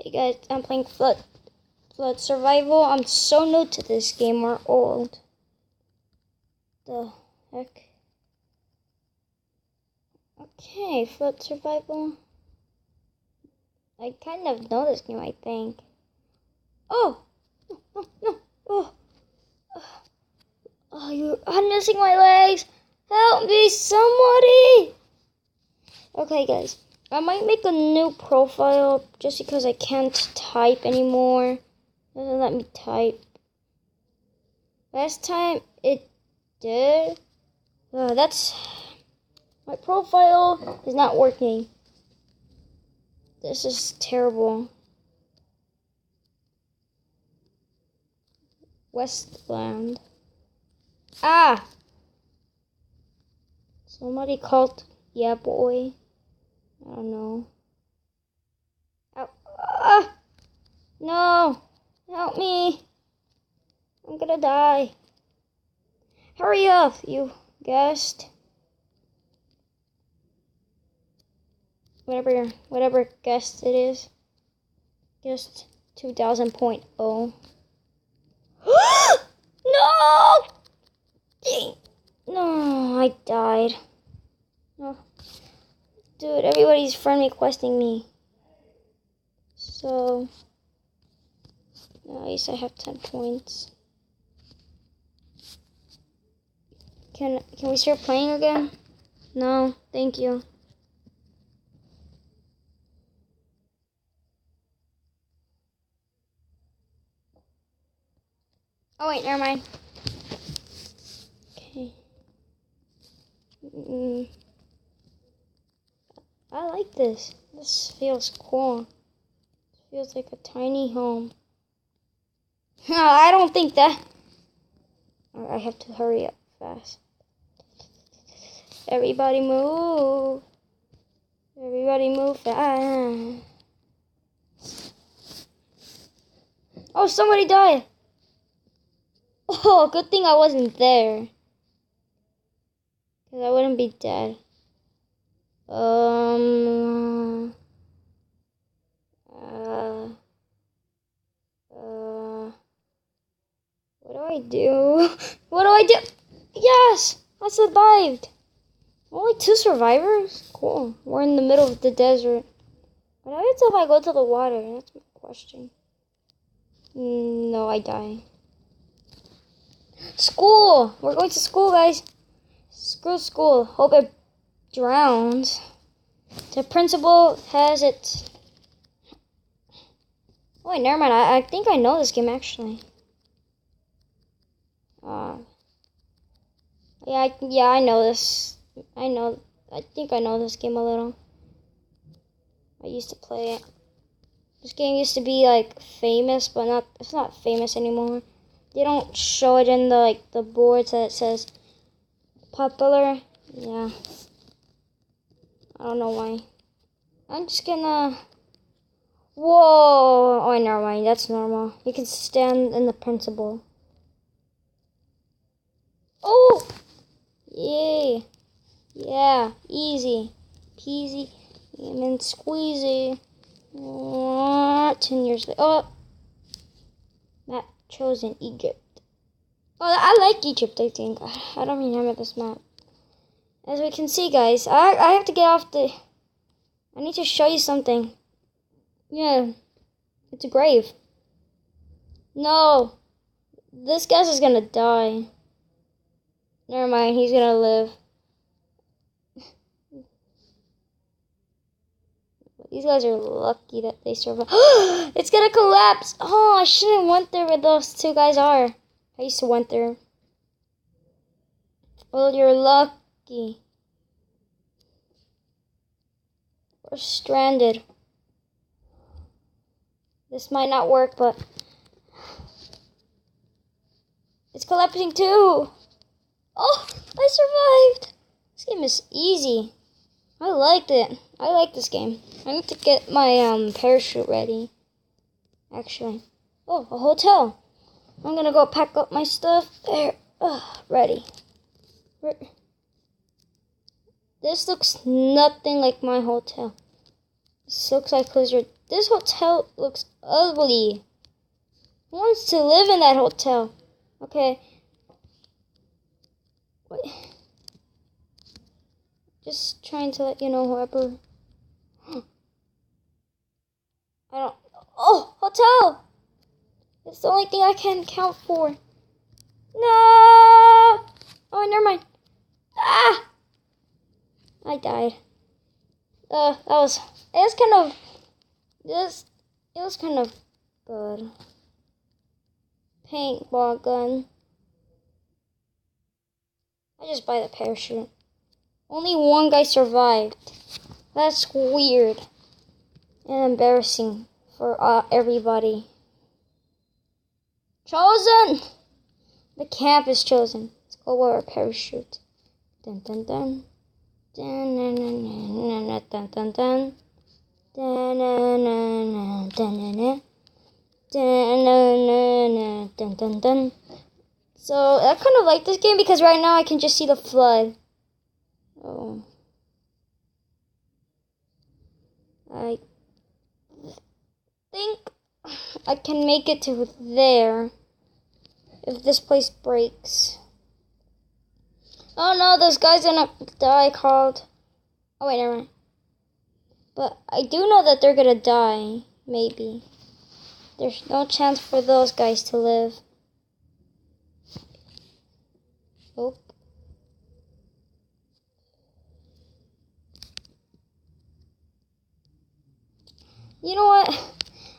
Hey guys, I'm playing Flood Survival. I'm so new to this game. We're old. The heck? Okay, Flood Survival. I kind of know this game, I think. Oh! No. Oh, I'm missing my legs. Help me, somebody! Okay, guys. I might make a new profile just because I can't type anymore. It doesn't let me type. Last time it did. That's my profile is not working. This is terrible. Westland. Ah! Somebody called Yeah Boy. I don't know. Ow. Ah! No! Help me! I'm gonna die. Hurry up, you guest. Whatever guest it is. Guest 2000.0. No! No, I died. Oh. Dude, everybody's friend requesting me. So, nice, I have 10 points. Can we start playing again? No, thank you. Oh wait, never mind. Okay. I like this. This feels cool. It feels like a tiny home. I don't think that. I have to hurry up fast. Everybody move. Everybody move fast. Oh, somebody died. Oh, good thing I wasn't there. Because I wouldn't be dead. What do I do? What do I do? Yes! I survived. Only 2 survivors? Cool. We're in the middle of the desert. What happens if I go to the water? That's my question. No, I die. School! We're going to school, guys. Screw school. Hope it drowns. The principal has it. Oh, wait, never mind. I think I know this game, actually. Yeah, I know this. I think I know this game a little. I used to play it. This game used to be, like, famous, but it's not famous anymore. They don't show it in the boards that it says popular. Yeah. I don't know why. I'm just gonna... Whoa! Oh, never mind. That's normal. You can stand in the principal. Oh! Yay! Yeah, easy. Peasy. Lemon squeezy. 10 years later. Oh! Map chosen Egypt. Oh, I like Egypt, I think. I don't remember this map. As we can see, guys, I have to get off the... I need to show you something. Yeah, it's a grave. No, this guy is gonna die. Never mind, he's gonna live. These guys are lucky that they survived. It's gonna collapse. Oh, I shouldn't went there where those 2 guys are. I used to went there. Well, you're lucky. We're stranded. This might not work, but it's collapsing too. Oh, I survived. This game is easy. I liked it. I like this game. I need to get my parachute ready. Actually. Oh, a hotel. I'm gonna go pack up my stuff. There. Ready. This looks nothing like my hotel. This looks like Blizzard. This hotel looks ugly. Who wants to live in that hotel? Okay. Wait. Just trying to let you know, whoever. I don't. Oh, hotel! It's the only thing I can count for. No! Oh, never mind. Ah! I died. It was kind of good. Paintball gun. I just buy the parachute. Only one guy survived. That's weird and embarrassing for everybody. Chosen! The camp is chosen. Let's go wear a parachute. Dun dun dun. Dun dun dun dun dun dun. Dun dun dun dun dun dun dun dun. So I kind of like this game because right now I can just see the flood. Oh. I think I can make it to there if this place breaks. Oh no, those guys gonna die called. Oh wait, never mind. But I do know that they're gonna die, maybe. There's no chance for those guys to live. Oh. You know what?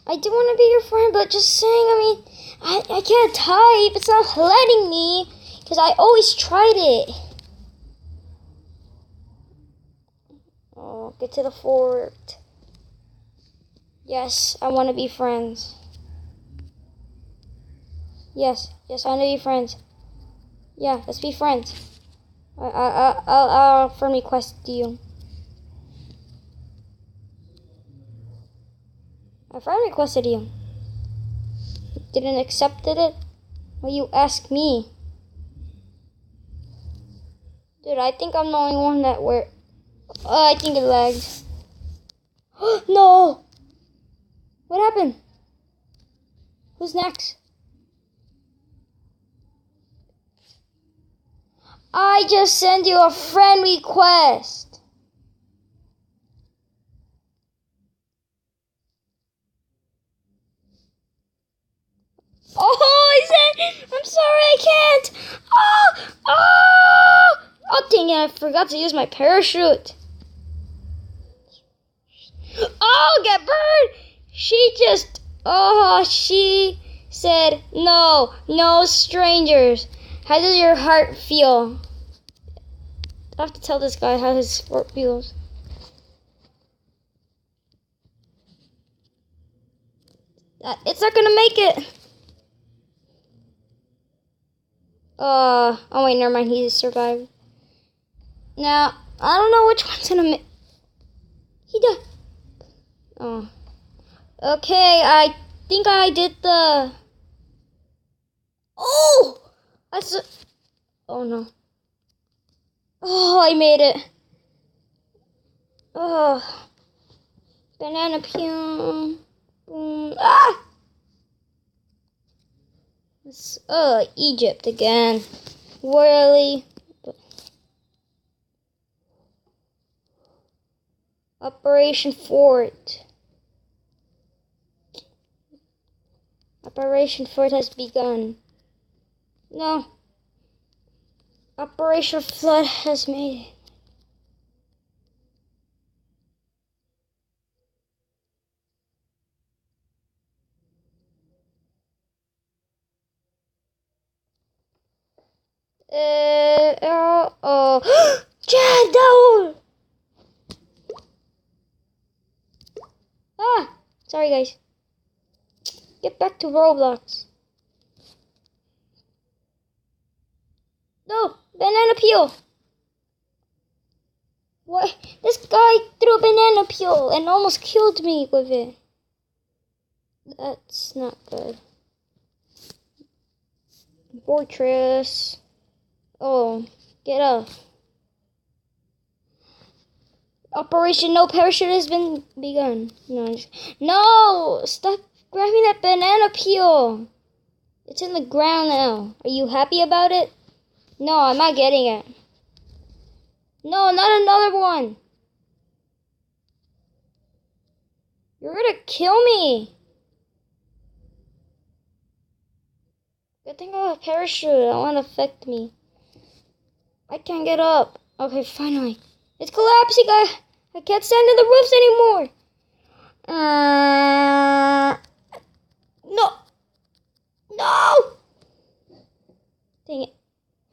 I do want to be your friend, but just saying, I mean, I can't type. It's not letting me, because I always tried it. Oh, get to the fort. Yes, I want to be friends. Yes, I want to be friends. Yeah, let's be friends. I'll friend request you. I friend requested you. Didn't accept it? Well, you asked me. Dude, I think I'm the only one that Oh, I think it lagged. No! What happened? Who's next? I just sent you a friend request. Oh, I said, I'm sorry, I can't. Oh, dang it, I forgot to use my parachute. Oh, get burned. She said, no strangers. How does your heart feel? I have to tell this guy how his heart feels. It's not gonna make it. Oh wait, never mind. He survived. Now I don't know which one's gonna make. He died. Oh. Okay, I think I did the. Oh, Oh no. Oh, I made it. Oh, banana peel. Ah. Egypt again. Really? Operation Fort. Operation Fort has begun. No. Operation Flood has made it. Shadow! Ah! Sorry, guys. Get back to Roblox. No! Banana peel! What? This guy threw a banana peel and almost killed me with it. That's not good. Fortress. Oh, get up. Operation No Parachute has been begun. No! Stop grabbing that banana peel. It's in the ground now. Are you happy about it? No, I'm not getting it. No, not another one. You're gonna kill me. Good thing I have a parachute. It won't affect me. I can't get up. Okay, finally. It's collapsing. I can't stand on the roofs anymore. No. No! Dang it.